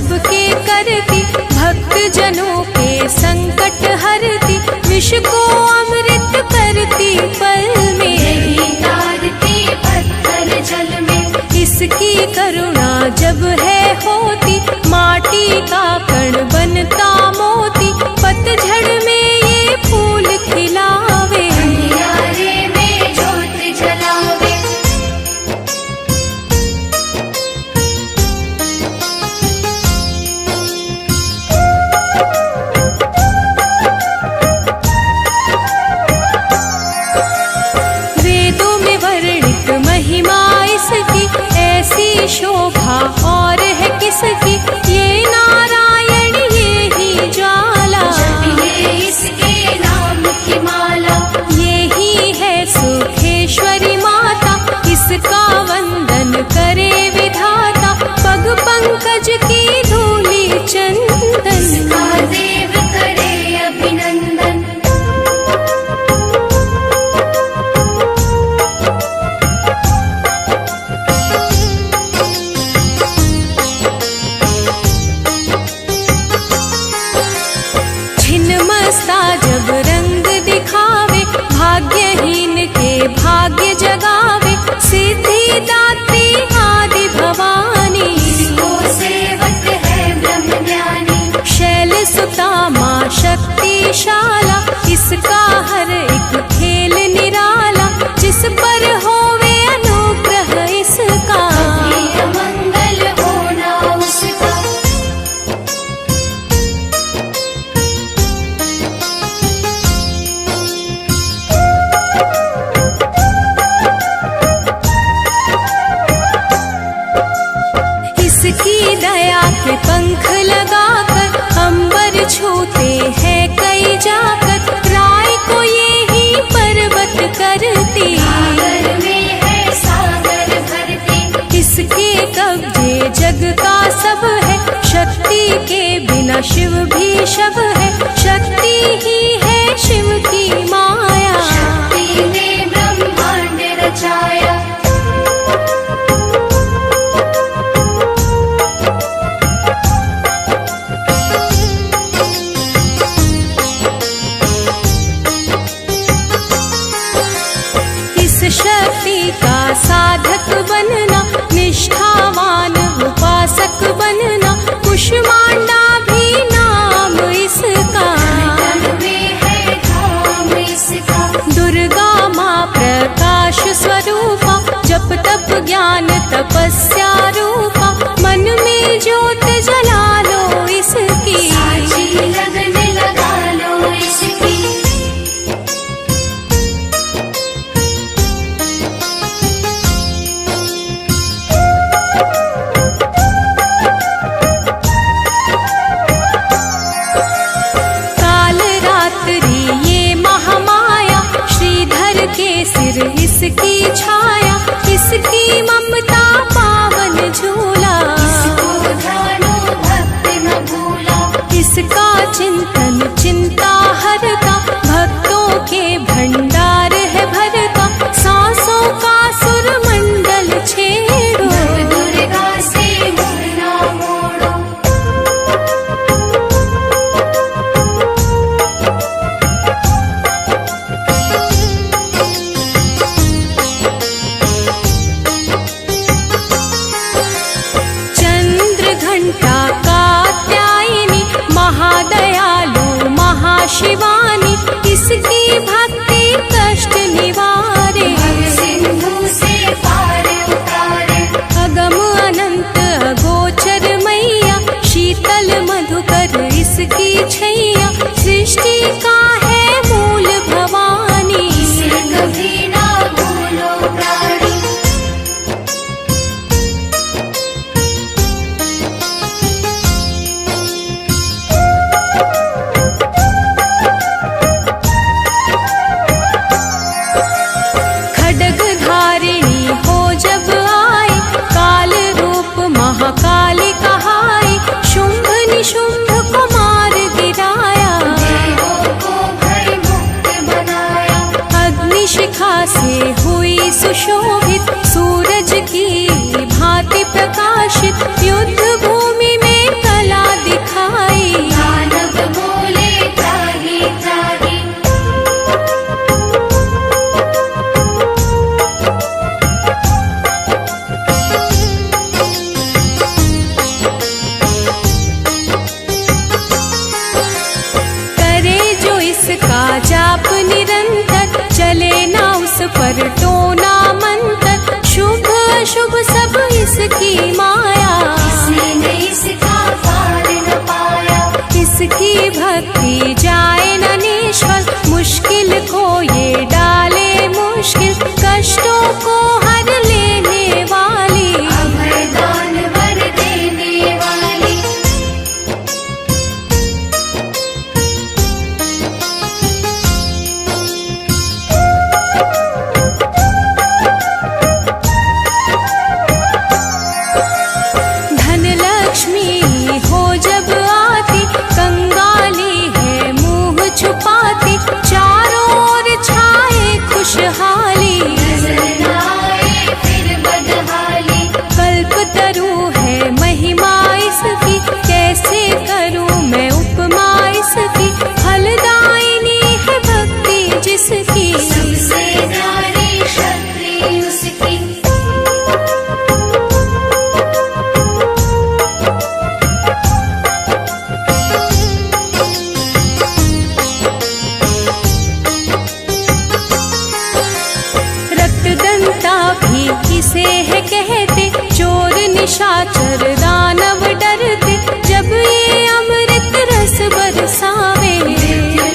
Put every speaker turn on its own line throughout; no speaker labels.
सबके करती, भक्त जनों के संकट हरती, विष को अमृत करती पल में,
नहीं तारती पत्थर जल में।
इसकी करुणा जब है होती, माटी का कण बनता मोती, पतझड़ में ये फूल खिलावे,
अंधियारे में ज्योत जलावे।
वेदों में वर्णित महिमा इसकी, ऐसी शोभा और है किसकी, ये नारायण ये ही ज्वाला,
जपिए इसके नाम की माला।
ये ही है सुखेश्वरी माता, इसका वंदन करे विधाता, पग पंकज की धूली चंदन,
इसका देव करे अभिनंदन।
छिन्नमस्ता जब रंग दिखावे, भाग्यहीन के भाग्य जगावे, सिद्धिदात्री आदि भवानी,
इसको सेवक है ब्रह्म ज्ञानी।
शैल सुता माँ शक्तिशाला, इसका हर एक खेल निराला, जिस पर होवे अनुग्रह इसका,
ये अमंगल होना उसका।
इसकी दया के पंख लगाकर, अंबर छूते हैं कई जाकर, राय को ये ही पर्वत करती,
सागर में है सागर भरती।
इसके कब्जे जग का सब है, शक्ति के बिना शिव भी शव है, शक्ति ही है शिव की माया,
शक्ति ने ब्रह्मांड रचाया।
इस शक्ति का साधक बनना, निष्ठावान उपासक बनना, कुष्मांडा भी नाम इसका,
तन में है धाम इसका।
दुर्गा माँ प्रकाश स्वरूपा, जप तप ज्ञान तपस्या रूपा, मन में ज्योत जला लो इसकी,
साची लगन लगा लो इसकी।
काल रात्रि ये महामाया, श्रीधर के सिर इसकी छाया, इसकी ममता पावन झूला,
इसको ध्यानो भक्त न भूला।
इसका चिंतन चिंता हरता, भक्तों के भंडार है भरता, सांसों का सुर मंडल छेड़ो,
नव दुर्गा से मुँह ना मोड़ो।
चंद्र घंटा कात्यायनी, महादयालु महाशिवानी, इसकी भक्ति कष्ट निवारे,
सिंधु से पार उतारे।
अगम अनंत अगोचर मैया, शीतल मधुकर इसकी छैया, सृष्टि का है मूल भवानी,
इसे कभी ना भूलो प्राणी।
शुभ सब इसकी माया,
किसी ने इसका पार न पाया।
इसकी भक्ति जाए न निष्फल, मुश्किल को ये डाले मुश्किल, कष्टों को हर लेने वाली,
अभयदान वर देने वाली।
धन लक्ष्मी हो जब आती, कंगाली है मुंह छुपाती, चारों ओर छाए खुशहाली,
नजर न आए फिर बदहाली।
कल्पतरु है महिमा इसकी, कैसे करूं मैं उपमा इसकी, फलदायिनी है भक्ति जिसकी,
सबसे न्यारी शक्ति उसकी।
रक्तदंता भी किसे है कहते, चोर निशाचर दानव डरते, जब ये अमृत रस बरसावे,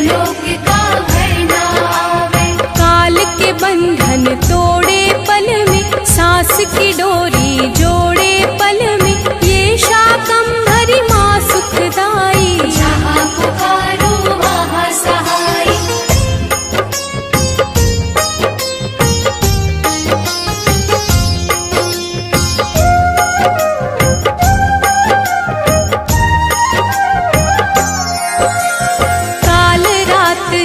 लोक का भय न आवे।
काल के बंधन तोड़े पल में, सांस की डोरी जोड़े पल में, ये शाकंभरी माँ सुखदाई,
जहाँ पुकारो वहाँ सहाय।
काल रात्रि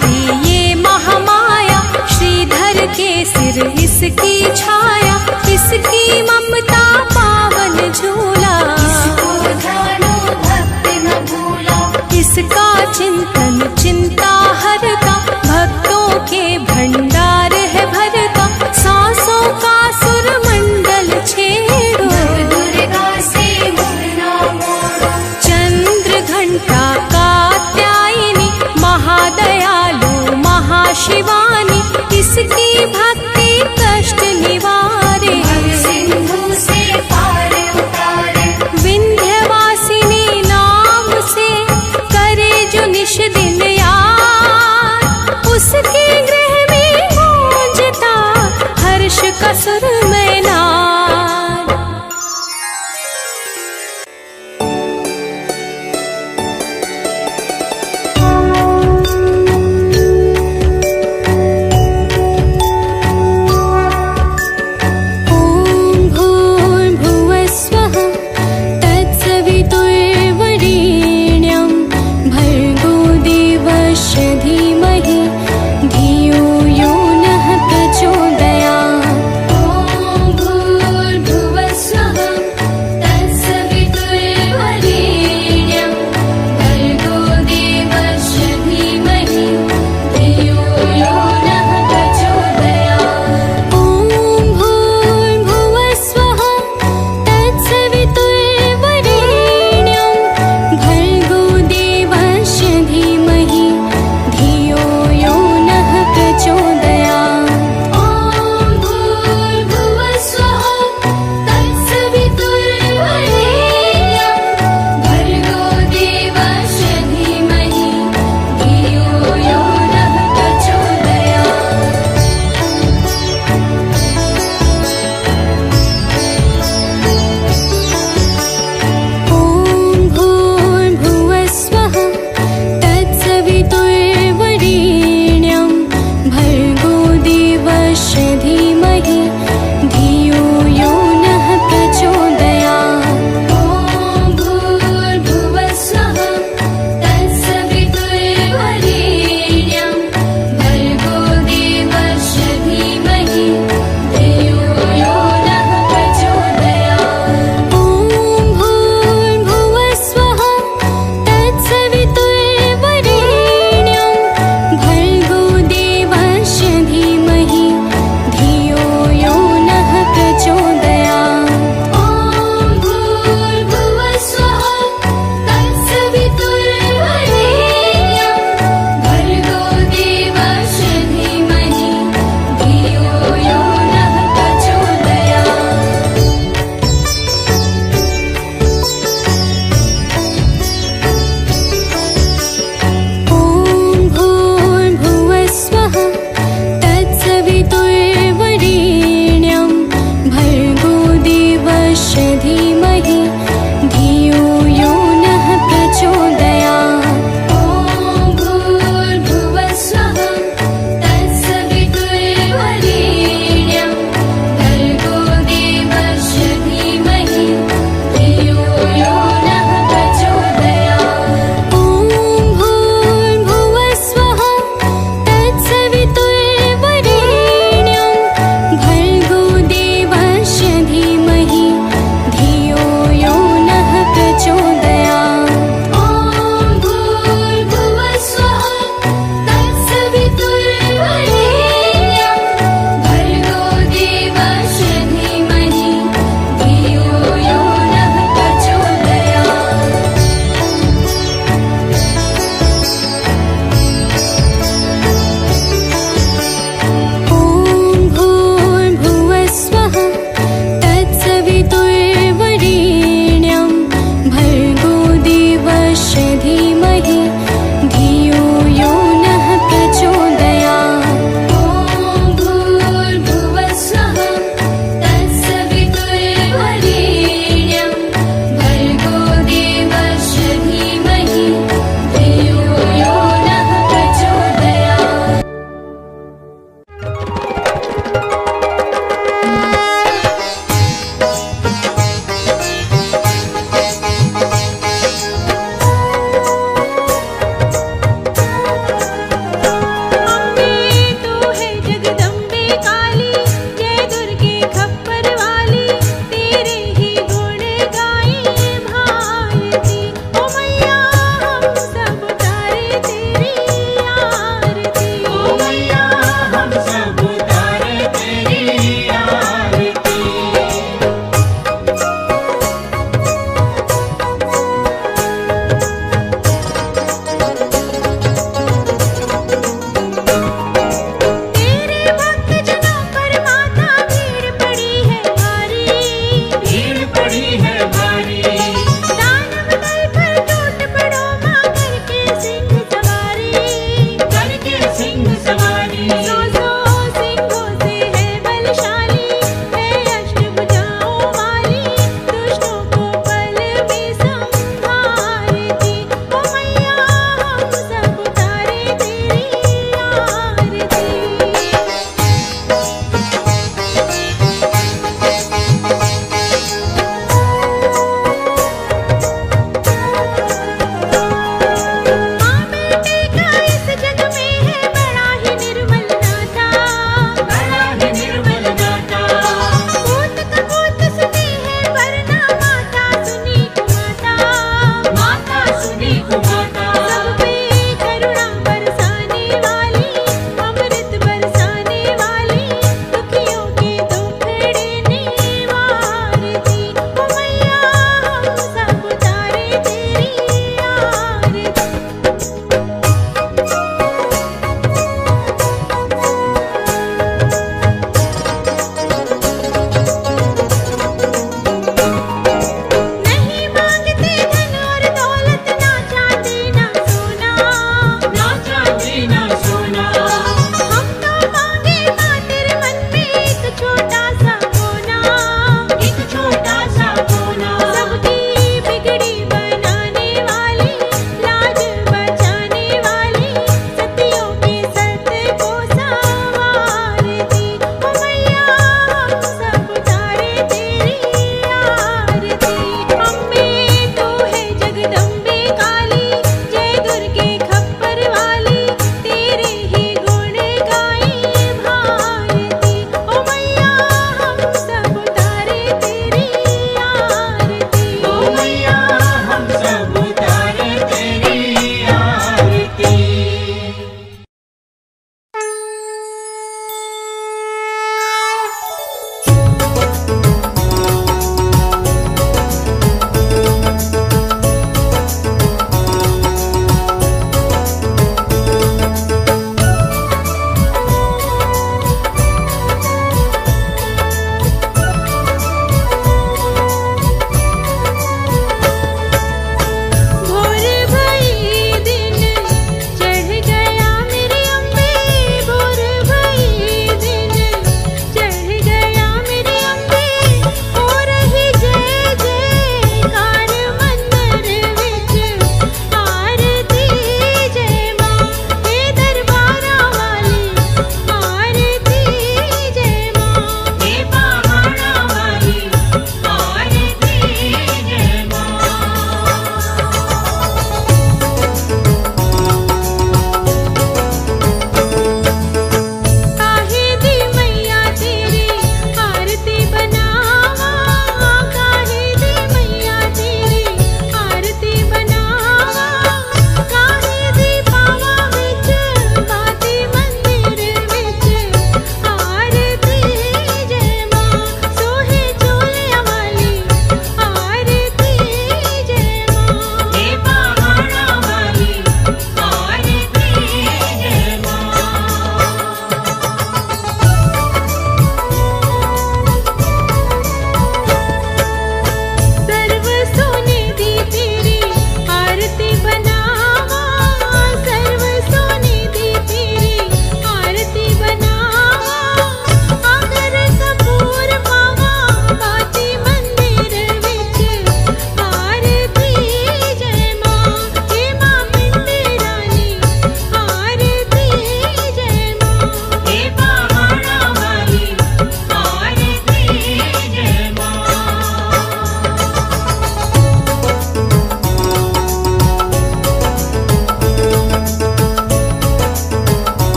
ये महामाया, श्रीधर के सिर इसकी छाया, इसकी ममता पावन झूला,
इसको ध्यानो भक्त न भूला।
इसका चिंतन चिंता हरता, भक्तों के भंडार है भरता, सांसों का सुर मंडल छेड़ो,
नव दुर्गा से मुँह न मोड़ो।
चंद्र घंटा कात्यायनी, महादयालु महाशिवानी, इसकी भक्ति कष्ट निवारे,
भव सिंधु से पार उतारे।
विंध्यवासिनी नाम से करे जो निश दिन याद, धीमहि धियो यो नः प्रचोदयात्।
ॐ भूर्भुवः स्वः तत्सवितुर्वरेण्यं भर्गो देवस्य धीमहि धियो यो नः प्रचोदयात्।
ॐ भूर्भुवः स्वः तत्सवितुर्वरेण्यं भर्गो देवस्य धीमहि धियो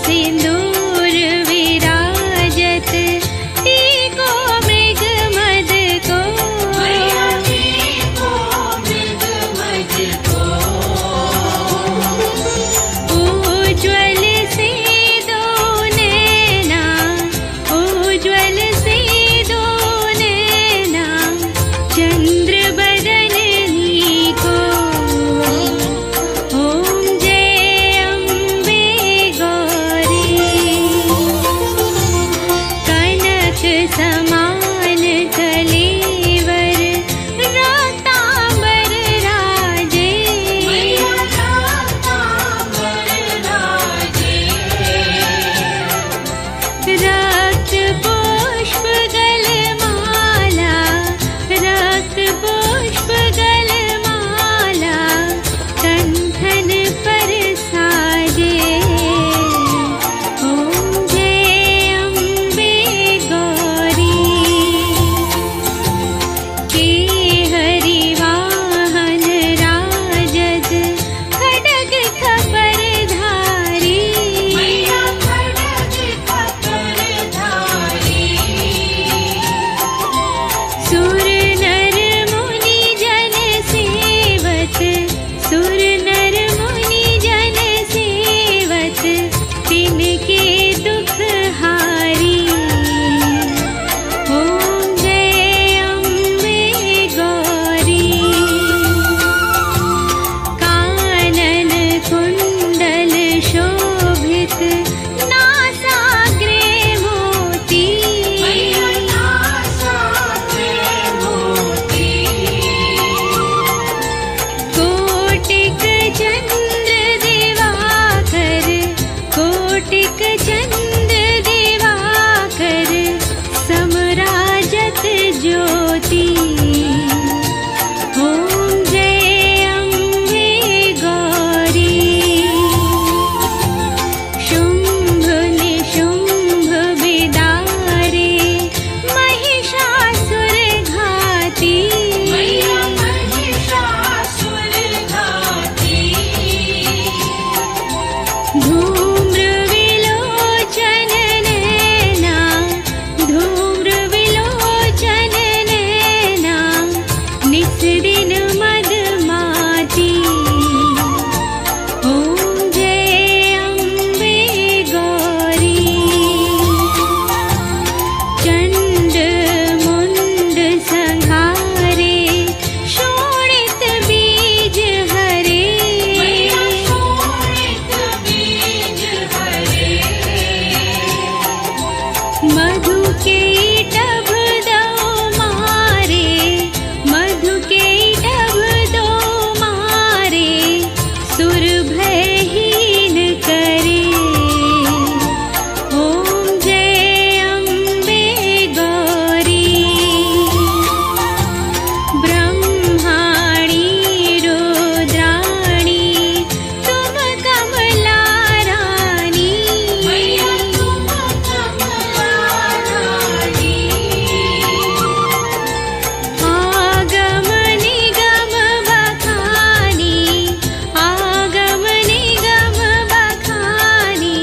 सिंदूर विराजत टीको मृग मद को
मैया टीको मृग मद को
उज्ज्वल से दो नैना उज्ज्वल से दो नैना चंद्र बदन को ओम जय अम्बे गौरी कनक समान कलेवर रक्तांबर राजे
मैया रक्तांबर राजे
रक्त पुष्प गलमाला रक्त पुष्प गलमाला कंठन पर साजे ओम जय अम्बे गौरी के हरिवाहन राजद खड्ग खपर धारी
मैया खड्ग खपर धारी
सुर नर मुनि जन सेवत सुर नर मुनि जन सेवत तिनके दुख हारी ओम जय अम्बे गौरी कानन कुंडल शोभित नासाग्रे मोती
मैया नासाग्रे मोती
कोटिक चंद्र दिवाकर कोटिक चंद्र दिवाकर समराजत ज्योति ओम जय अम्बे गौरी शुंभ निशुंभ विदारे महिषासुर घाती
मैया महिषासुर घाती
धूम्र विलोचन नैना धूम्र विलोचन नैना निस दिन मदमाती ओम जय अम्बे गौरी चंड मुंड संहारे शोणित बीज हरे
मैया शोणित बीज हरे
मधु के टभ दो मारे मधु के टभ दो मारे सुर भयहीन करे ओम जय अम्बे गौरी ब्रह्माणी रुद्राणी तुम कमला रानी
मैया तुम कमला रानी
आगम निगम बखानी आगम निगम बखानी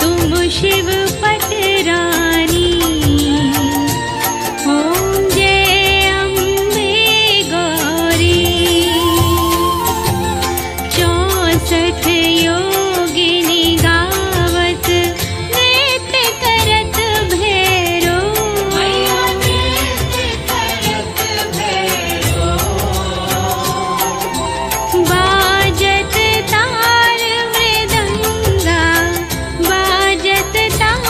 तुम शिव पटरानी ओम जय अम्बे गौरी 64 योगिनी गावत नृत्य करत भैरो
मैया नृत्य करत भैरो
बाजत तार मृदंगा बाजत तार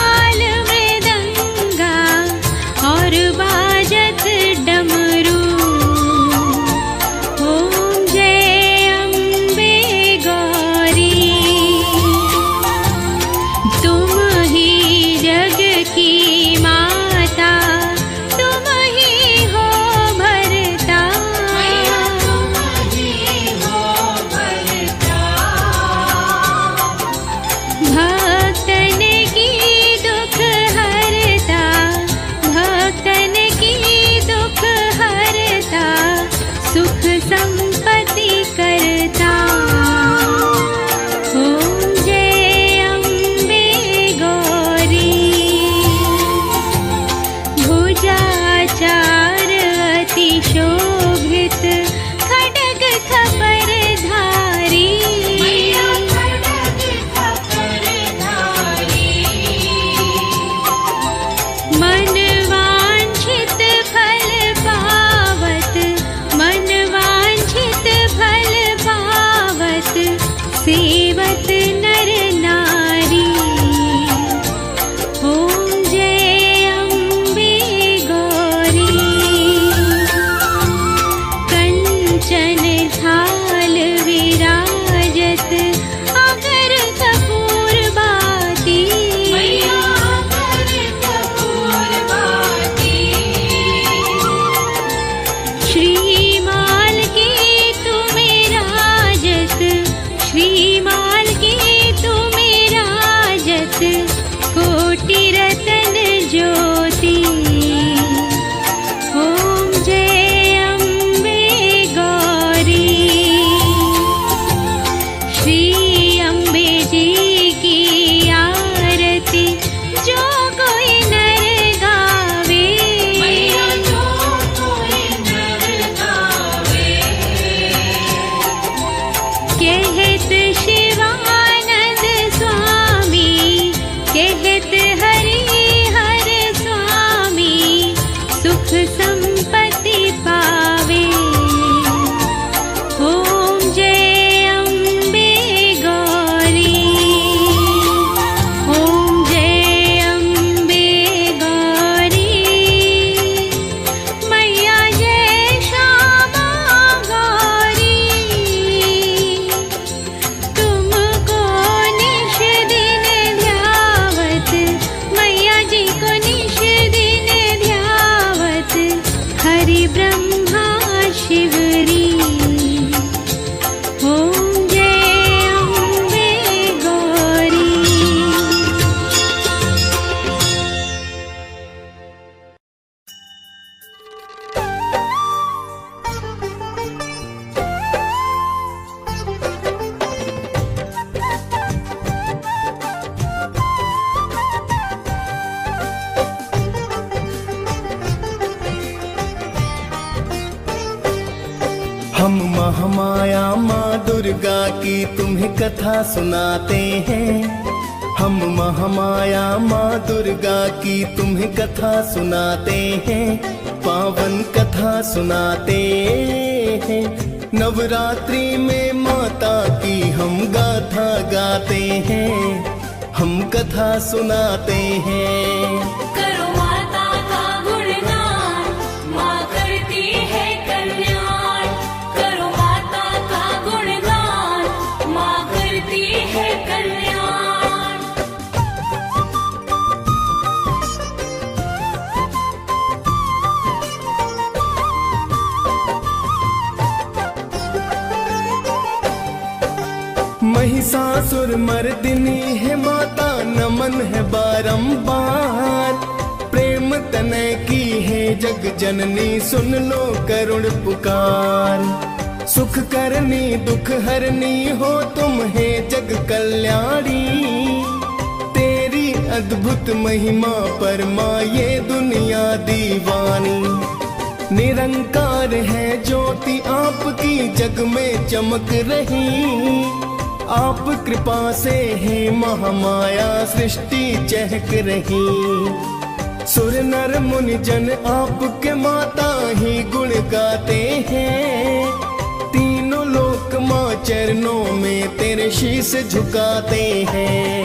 महामाया माँ दुर्गा की तुम्हें कथा सुनाते हैं। हम महामाया माँ दुर्गा की तुम्हें कथा सुनाते हैं, पावन कथा सुनाते हैं। नवरात्रि में माता की हम गाथा गाते हैं, हम कथा सुनाते हैं।
करो माता का गुणगान, माँ करती है कल्याण। करो माता का गुणगान, माँ करती है कल्याण।
महिषासुर मर्दिनी है माता, नमन है बारंबार। प्रेम तनय की है जग जननी, सुन लो करुण पुकार। सुख करनी दुख हरनी हो तुम है जग कल्याणी। तेरी अद्भुत महिमा पर माँ ये दुनिया दीवानी। निरंकार है ज्योति आपकी जग में चमक रही। आप कृपा से है महामाया सृष्टि चहक रही। सुर नर मुनि जन आपके माता ही गुण गाते हैं। तीनों लोक माँ चरणों में तेरे शीश झुकाते हैं।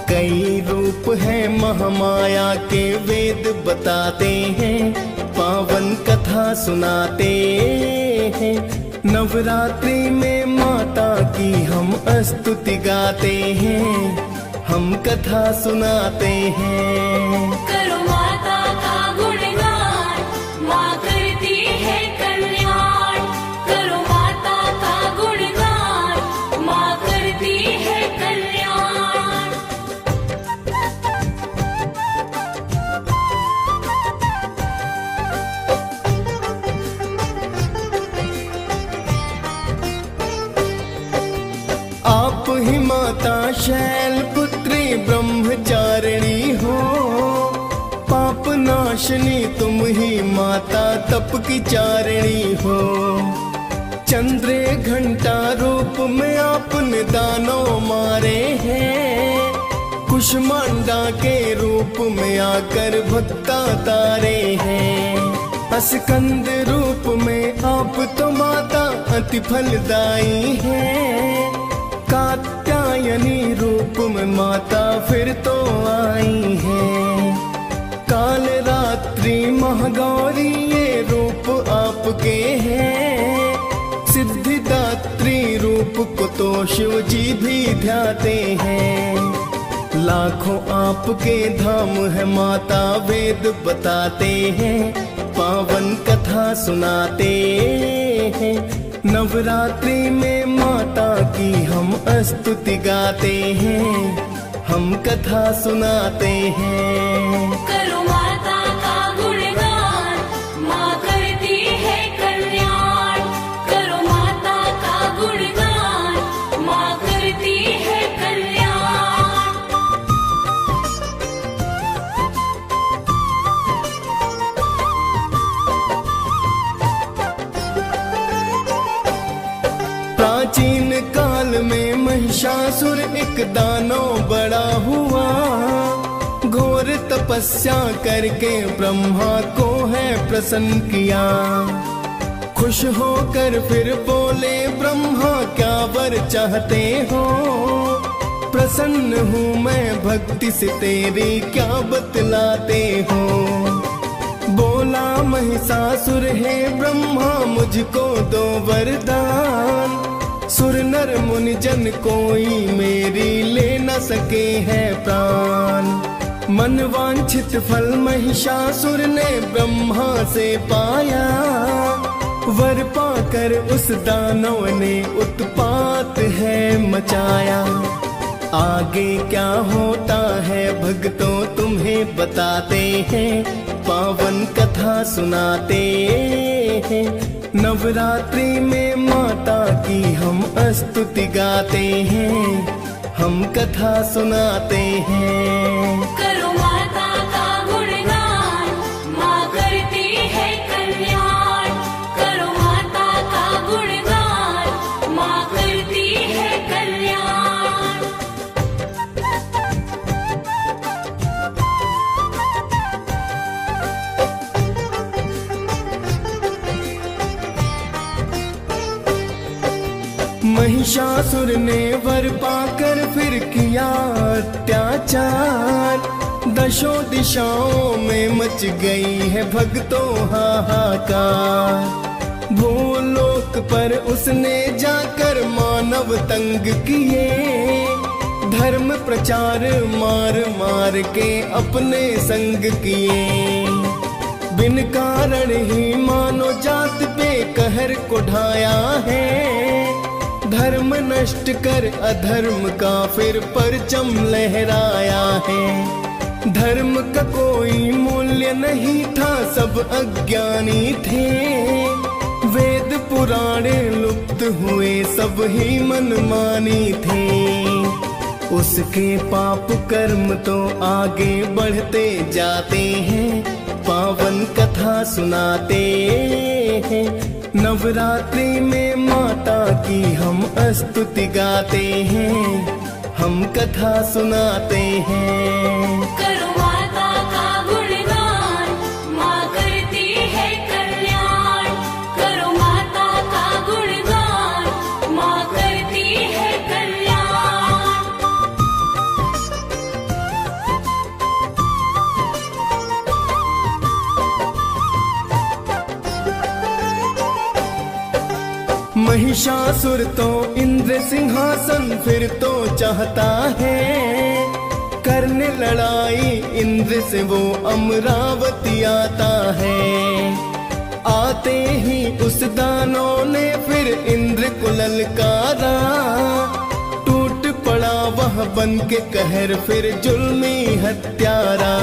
कई रूप है महामाया के वेद बताते हैं, पावन कथा सुनाते हैं। नवरात्रि में माता की हम स्तुति गाते हैं, हम कथा सुनाते हैं।
करो माता का गुणगान, माँ करती है कल्याण। करो माता का गुणगान, माँ करती है कल्याण।
आप ही माता शैल पुत्री ब्रह्मचारिणी हो। पाप नाशनी तुम ही माता तप की चारिणी हो। चंद्रे घंटा रूप में आपने दानों मारे हैं। कुष्मांडा के रूप में आकर भक्ता तारे हैं। स्कंद रूप में आप तो माता अति फलदायी है। कात्यायनी रूप में माता फिर तो आई है। काल रात्रि महागौरी ये रूप आपके हैं। सिद्धिदात्री रूप को तो शिव जी भी ध्याते हैं। लाखों आपके धाम है माता वेद बताते हैं, पावन कथा सुनाते हैं। नवरात्रि में माता की हम स्तुति गाते हैं, हम कथा सुनाते हैं।
करो माता का गुणगान, माँ करती है कल्याण। करो माता का गुणगान, माँ करती है कल्याण।
प्राचीन काल में महिषासुर एक दानव बड़ा हुआ। घोर तपस्या करके ब्रह्मा को है प्रसन्न किया। खुश होकर फिर बोले ब्रह्मा क्या वर चाहते हो। प्रसन्न हूँ मैं भक्ति से तेरी क्या बतलाते हो। बोला महिषासुर है ब्रह्मा मुझको दो वरदान। सुर नर मुनि जन कोई मेरी ले न सके है प्राण। मन वांछित फल महिषासुर ने ब्रह्मा से पाया। वर पाकर उस दानव ने उत्पात है मचाया। आगे क्या होता है भक्तों तुम्हें बताते हैं, पावन कथा सुनाते हैं। नवरात्रि में माता की हम स्तुति गाते हैं, हम कथा सुनाते हैं।
करो माता का गुणगान, माँ करती है कल्याण। करो माता का गुणगान,
महिषासुर ने वर पाकर फिर किया अत्याचार। दशों दिशाओं में मच गई है भक्तों हाहाकार। भूलोक पर उसने जाकर मानव तंग किए, धर्म प्रचार मार मार के अपने संग किए। बिन कारण ही मानो जात पे कहर को ढाया है। धर्म नष्ट कर अधर्म का फिर परचम लहराया है। धर्म का कोई मूल्य नहीं था, सब अज्ञानी थे। वेद पुराणे लुप्त हुए, सब ही मनमानी थे। उसके पाप कर्म तो आगे बढ़ते जाते हैं, पावन कथा सुनाते हैं। नवरात्रि में माता की हम स्तुति गाते हैं, हम कथा सुनाते हैं।
करो माता का गुणगान, माँ करती है कल्याण। करो माता का गुणगान, माँ करती है कल्याण।
महिषासुर तो इंद्र सिंहासन फिर तो चाहता है। करने लड़ाई इंद्र से वो अमरावती आता है। आते ही उस दानव ने फिर इंद्र को ललकारा। टूट पड़ा वह बन के कहर फिर जुल्मी हत्यारा।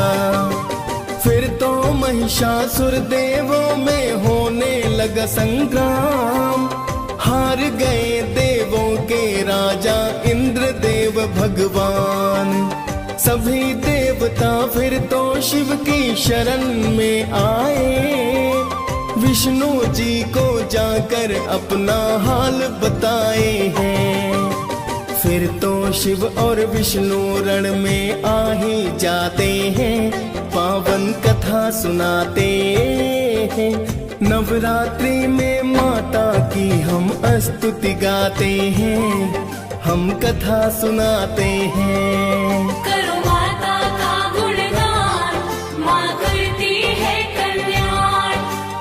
फिर तो महिषासुर देवों में होने लगा संग्राम। हार गए देवों के राजा इंद्र देव भगवान। सभी देवता फिर तो शिव की शरण में आए। विष्णु जी को जाकर अपना हाल बताए हैं। फिर तो शिव और विष्णु रण में आ ही जाते हैं, पावन कथा सुनाते हैं। नवरात्रि में माता की हम स्तुति गाते हैं, हम कथा सुनाते हैं।
करो माता का गुणगान, माँ करती है कल्याण।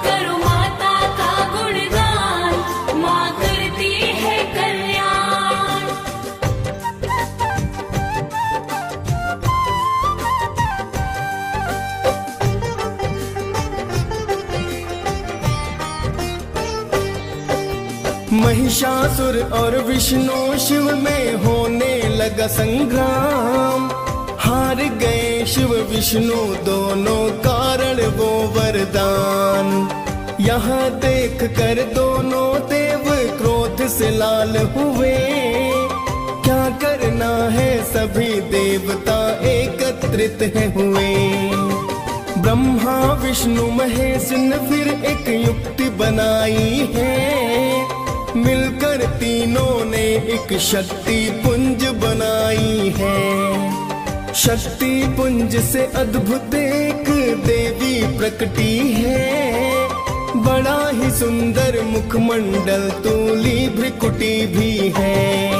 करो माता का गुणगान, माँ करती है कल्याण।
महिषासुर और विष्णु शिव में होने लगा संग्राम। हार गए शिव विष्णु दोनों, कारण वो वरदान। यहाँ देख कर दोनों देव क्रोध से लाल हुए। क्या करना है सभी देवता एकत्रित है हुए। ब्रह्मा विष्णु महेश ने फिर एक युक्ति बनाई है। मिलकर तीनों ने एक शक्ति पुंज बनाई है। शक्ति पुंज से अद्भुत एक देवी प्रकटी है। बड़ा ही सुंदर मुखमंडल, तूली भ्रिकुटी भी है।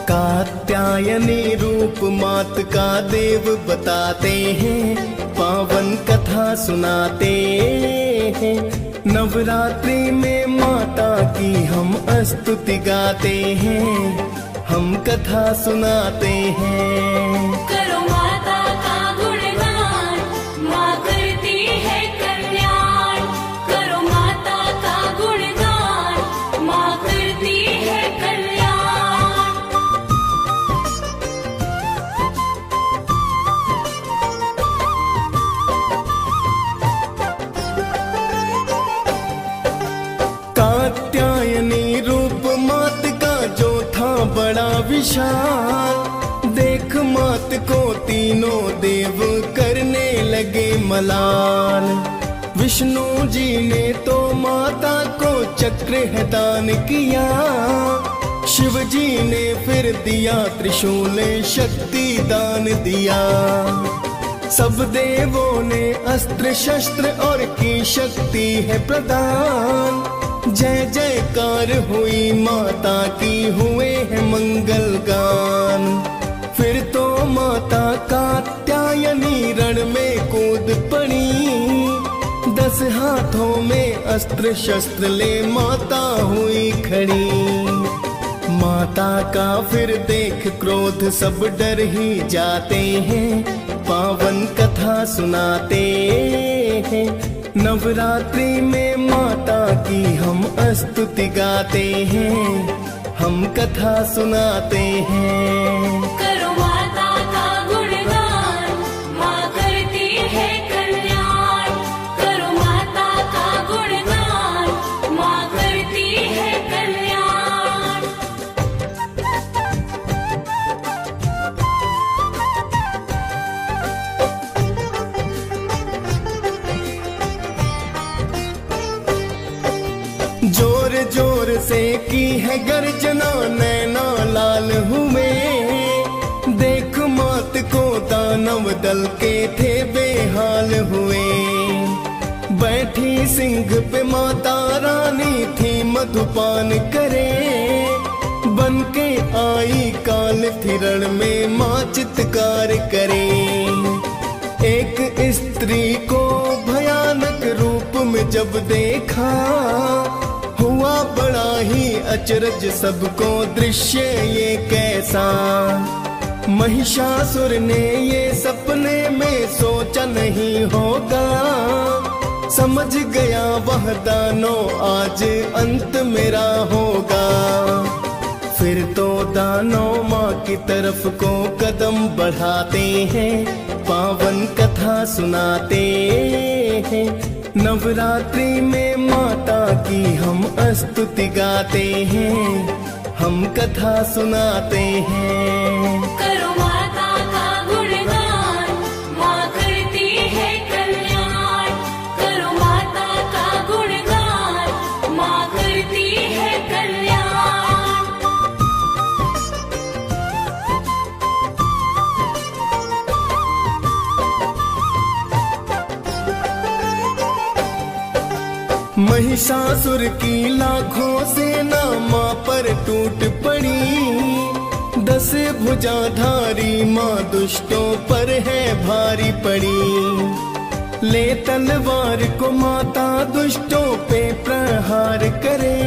कात्यायनी रूप मात का देव बताते हैं, पावन कथा सुनाते हैं। नवरात्रि में माता की हम स्तुति गाते हैं, हम कथा सुनाते हैं।
करो माता का गुणगान, माँ करती है कल्याण। करो माता का गुणगान, माँ करती है कल्याण।
कात्यायनी रूप मात का जो था बड़ा विशाल। देख मात को तीनों देव करने लगे मलाल। विष्णु जी ने तो माता को चक्र है दान किया। शिव जी ने फिर दिया त्रिशूल शक्ति दान दिया। सब देवों ने अस्त्र शस्त्र और की शक्ति है प्रदान। जय जयकार हुई माता की, हुए हैं मंगल गान। फिर तो माता कात्यायनी रण में कूद पड़ी, 10 हाथों में अस्त्र शस्त्र ले माता हुई खड़ी। माता का फिर देख क्रोध सब डर ही जाते हैं, पावन कथा सुनाते हैं। नवरात्रि में माता की हम स्तुति गाते हैं, हम कथा सुनाते हैं।
करो माता का गुणगान, माँ करती है कल्याण। करो माता का गुणगान, माँ करती है कल्याण।
जोर जोर से की है गर्जना, नैना लाल हुए। देख मात को दानव दल के थे बेहाल हुए। बैठी सिंह पे माता रानी थी, मधुपान करे। बन के आई काल थिरण में माँ चित्कार करे। एक स्त्री को भयानक रूप में जब देखा, हुआ बड़ा ही अचरज सबको दृश्य ये कैसा। महिषासुर ने ये सपने में सोचा नहीं होगा, समझ गया वह दानव आज अंत मेरा होगा। फिर तो दानव माँ की तरफ को कदम बढ़ाते हैं, पावन कथा सुनाते हैं। नवरात्रि में माता की हम स्तुति गाते हैं, हम कथा सुनाते हैं।
करो माता का गुणगान, माँ करती है कल्याण। करो माता का गुणगान, माँ करती है कल्याण।
महिषासुर की लाखों सेना माँ पर टूट पड़ी। 10 भुजाधारी माँ दुष्टों पर है भारी पड़ी। ले तलवार को माता दुष्टों पे प्रहार करे।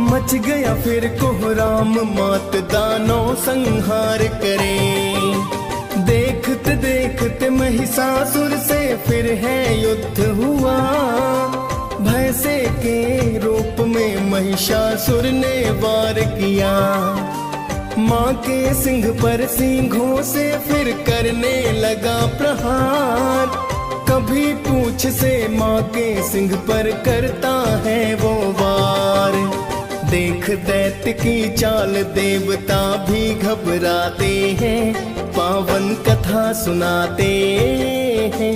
मच गया फिर कोहराम, मात दानव संहार करे। देखते देखते महिषासुर से फिर है युद्ध हुआ। भैंसे के रूप में महिषासुर ने वार किया। माँ के सिंह पर सिंहों से फिर करने लगा प्रहार। कभी पूंछ से माँ के सिंह पर करता है वो वार। देख दैत्य की चाल देवता भी घबराते हैं, पावन कथा सुनाते हैं।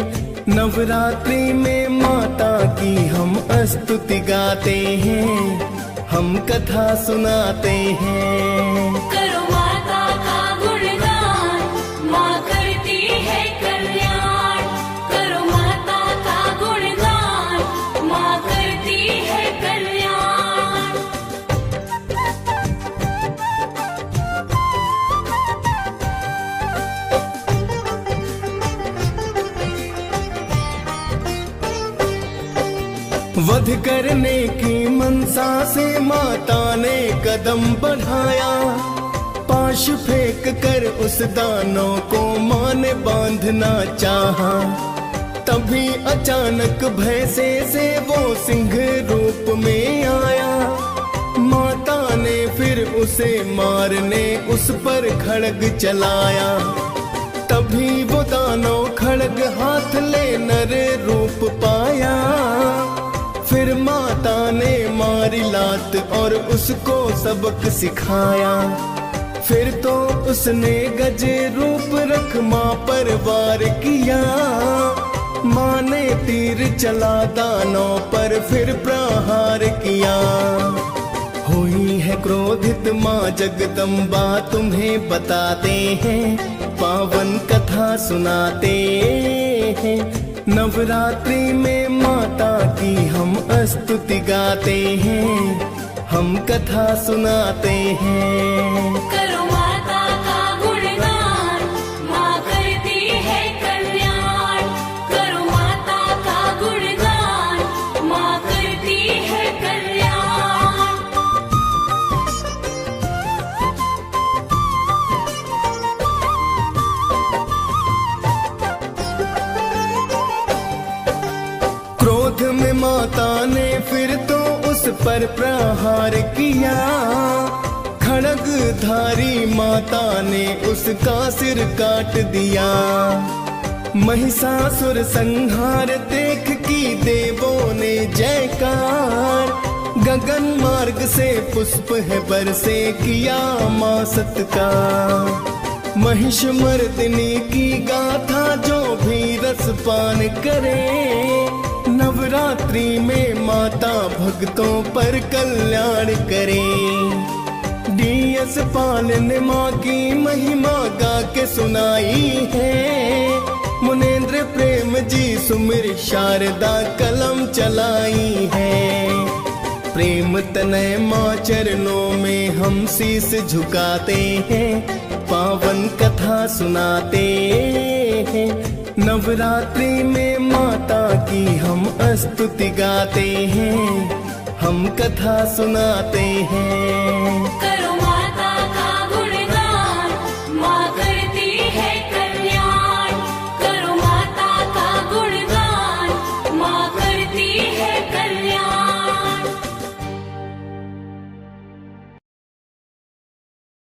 नवरात्रि में माता की हम स्तुति गाते हैं, हम कथा सुनाते हैं।
करो माता का गुणगान, माँ करती है कल्याण। करो माता का गुणगान, माँ करती है कल्याण।
वध करने की मनसा से माता ने कदम बढ़ाया। पाश फेंक कर उस दानव को माँ ने बांधना चाहा। तभी अचानक भैंसे से वो सिंह रूप में आया। माता ने फिर उसे मारने उस पर खड्ग चलाया। तभी वो दानव खड्ग हाथ ले नर रूप पाया। फिर माता ने मारी लात और उसको सबक सिखाया। फिर तो उसने गज रूप रख माँ पर वार किया। माँ ने तीर चला दानव पर फिर प्रहार किया। हुई है क्रोधित माँ जगदम्बा, तुम्हें बताते हैं, पावन कथा सुनाते हैं। नवरात्रि में माता की हम स्तुति गाते हैं, हम कथा सुनाते हैं।
करो माता का गुणगान, माँ करती है कल्याण। करो माता का गुणगान, माँ करती है कल्याण।
क्रोध में माता ने फिर तो उस पर प्रहार किया, खड्गधारी माता ने उसका सिर काट दिया। महिषासुर संहार देख की देवों ने जयकार, गगन मार्ग से पुष्प है बरसे किया माँ सत्कार। महिषमर्दिनी की गाथा जो भी रसपान करे, नवरात्रि में माता भक्तों पर कल्याण करे। डीएस पाल ने माँ की महिमा गा के सुनाई है, मुनेन्द्र प्रेम जी सुमिर शारदा कलम चलाई है। प्रेम तनय माँ चरणों में हम शीस झुकाते हैं, पावन कथा सुनाते हैं। नवरात्रि में माता की हम स्तुति गाते हैं, हम कथा सुनाते हैं।
करो